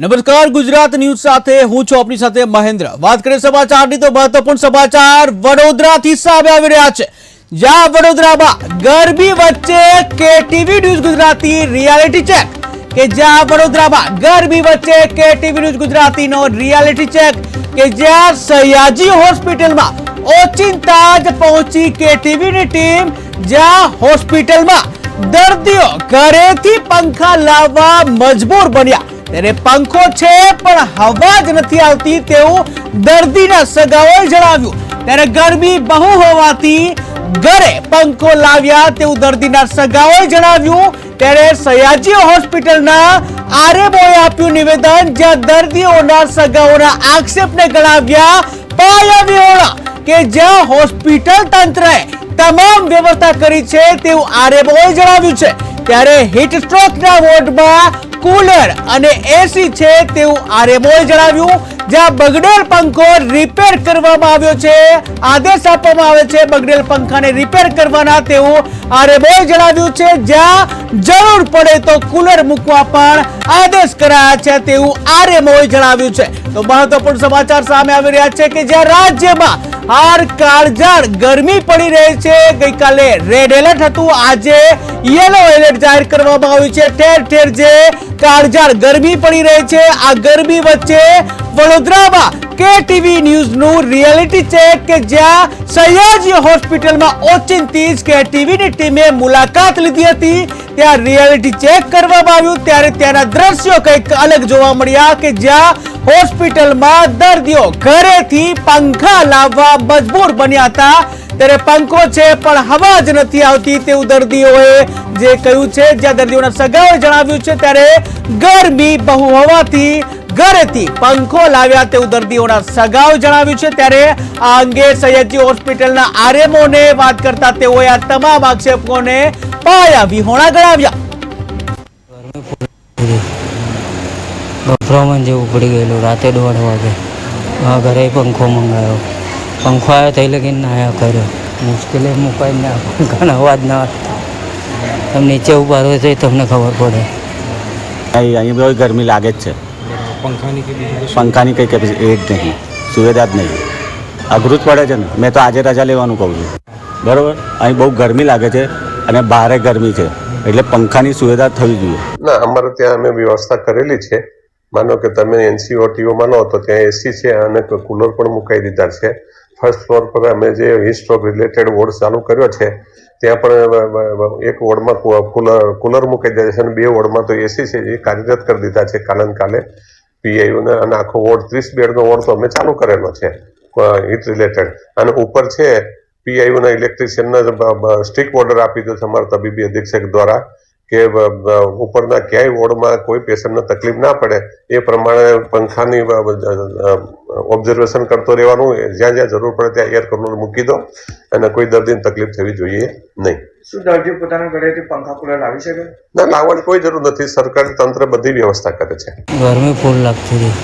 નમસ્કાર, ગુજરાત ન્યૂઝ સાથે હું છું આપની સાથે મહેન્દ્ર। વાત કરીએ સમાચારની તો મહત્વપૂર્ણ સમાચાર વડોદરાથી સામે આવી રહ્યા છે, જ્યાં વડોદરામાં ગરમી વચ્ચે KTV news Gujarati reality check કે જ્યાં વડોદરામાં ગરમી વચ્ચે કેટીવી ન્યૂઝ ગુજરાતીનો રિયાલિટી ચેક કે જ્યાં સયાજી હોસ્પિટલમાં ઓચિંતા જ પહોંચી કેટીવીની ટીમ, જ્યાં હોસ્પિટલમાં દર્દીઓ ઘરેથી પંખા લાવવા મજબૂર બન્યા। ત્યારે પંખો છે પણ હવા જ નથી આવતી તેવું દર્દીના સગાઓએ જણાવ્યું। ત્યારે ગરમી બહુ હોવાથી ઘરે પંખો લાવ્યા તેવું દર્દીના સગાઓએ જણાવ્યું। ત્યારે સયાજી હોસ્પિટલના આરએમઓએ આપ્યું નિવેદન, જ્યાં દર્દીઓના સગાઓના આક્ષેપને ગણાવ્યા પાયાવિહોણા કે જ્યાં હોસ્પિટલ તંત્રએ તમામ વ્યવસ્થા કરી છે તેવું આરએમઓએ જણાવ્યું છે। ત્યારે હીટ સ્ટ્રોકના વોર્ડમાં કુલર અને એસી છે તેવું આરએમઓએ જણાવ્યું। જ્યાં બગડેલ પંખો રિપેર કરવામાં આવ્યો છે, આદેશ આપવામાં આવે છે બગડેલ પંખાને રિપેર કરવાના તેવું આરએમઓએ જણાવ્યું છે। જ્યાં જરૂર પડે તો કુલર મૂકવા પણ આદેશ કરાયા છે તેવું આરએમઓએ જણાવ્યું છે। તો મહત્વપૂર્ણ સમાચાર સામે આવી રહ્યા છે કે જ્યાં રાજ્યમાં હાર કાળઝાળ ગરમી પડી રહી છે। ગઈકાલે રેડ એલર્ટ હતું, આજે યલો એલર્ટ જાહેર કરવામાં આવ્યું છે। ઠેર ઠેર જે કાળઝાળ ગરમી પડી રહી છે, આ ગરમી વચ્ચે વડોદરામાં કેટીવી ન્યૂઝનું રિયાલિટી ચેક કે જ્યાં સયાજી હોસ્પિટલમાં ઓચિંતી જ કેટીવીની ટીમે મુલાકાત લીધી હતી, ત્યાં રિયાલિટી ચેક કરવામાં આવ્યું। ત્યારે ત્યાંના દ્રશ્યો કંઈક અલગ જોવા મળ્યા કે જ્યાં હોસ્પિટલમાં દર્દીઓ ઘરેથી પંખા લાવવા મજબૂર બન્યા હતા। ત્યારે પંખો છે પણ હવા જ નથી આવતી તેવું દર્દીઓએ જે કહ્યું છે, જ્યાં દર્દીઓના સગાઓએ જણાવ્યું છે। ત્યારે ગરમી બહુ હોવાથી ઘરેથી પંખો લાવ્યા તેવું દર્દીઓના સગાઓએ જણાવ્યું છે। ત્યારે આ અંગે સયાજી હોસ્પિટલના આરએમઓને વાત કરતા તેઓએ આ તમામ આક્ષેપોને પાયાવિહોણા ગણાવ્યા। ગભરામણ જેવું પડી ગયેલું, રાતે 1:30 વાગે ઘરે પંખો મંગાવ્યો, પંખો આવ્યો તે લગીને નાયા કર્યો, મુશ્કેલી મુકાઈને પંખાનો અવાજ ના તમે નીચે ઉભા રહો તો તમને ખબર પડે। અહીં બહુ ગરમી લાગે જ છે, પંખાની કંઈ કેપેસિટી જ નહીં, સુવિધા જ નહીં, અઘરું જ પડે છે ને। મેં તો આજે રજા લેવાનું કહું છું, બરાબર। અહીં બહુ ગરમી લાગે છે અને બહારે ગરમી છે, એટલે પંખાની સુવિધા થવી જોઈએ। ના, અમારે ત્યાં અમે વ્યવસ્થા કરેલી છે। માનો કે તમે એનસીઓટીઓમાં લો તો ત્યાં એસી છે અને કુલર પણ મુકાઈ દીધા છે। ફર્સ્ટ ફ્લોર પર અમે જે હીટ સ્ટ્રોક રિલેટેડ વોર્ડ ચાલુ કર્યો છે, ત્યાં પણ એક વોર્ડમાં કુલર મુકાઈ દીધા છે અને 2 વોર્ડમાં તો એસી છે એ કાર્યરત કરી દીધા છે કાલે પીઆઈયુને, અને આખો વોર્ડ 30 બેડનો વોર્ડ તો અમે ચાલુ કરેલો છે હીટ રિલેટેડ। અને ઉપર છે પીઆઈયુના ઇલેક્ટ્રિશિયનના સ્ટ્રિક્ટ ઓર્ડર આપી દીધો છે અમારા તબીબી અધિક્ષક દ્વારા કે ઉપરના ક્યાંય વોર્ડમાં કોઈ પેશન્ટને તકલીફ ના પડે એ પ્રમાણે પંખાની ઓબ્ઝર્વેશન કરતો રહેવાનું। જ્યાં જ્યાં જરૂર પડે ત્યાં એર કુલર મૂકી દો અને કોઈ દર્દીને તકલીફ થવી જોઈએ નહીં। શું દર્દી પોતાના ઘરેથી પંખા કુલર લાવી શકે? ના, લાવવાની કોઈ જરૂર નથી, સરકારી તંત્ર બધી વ્યવસ્થા કરે છે। ગરમી ફૂલ લાગતી હતી,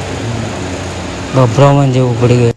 ગભરામણ જેવું પડી ગયું।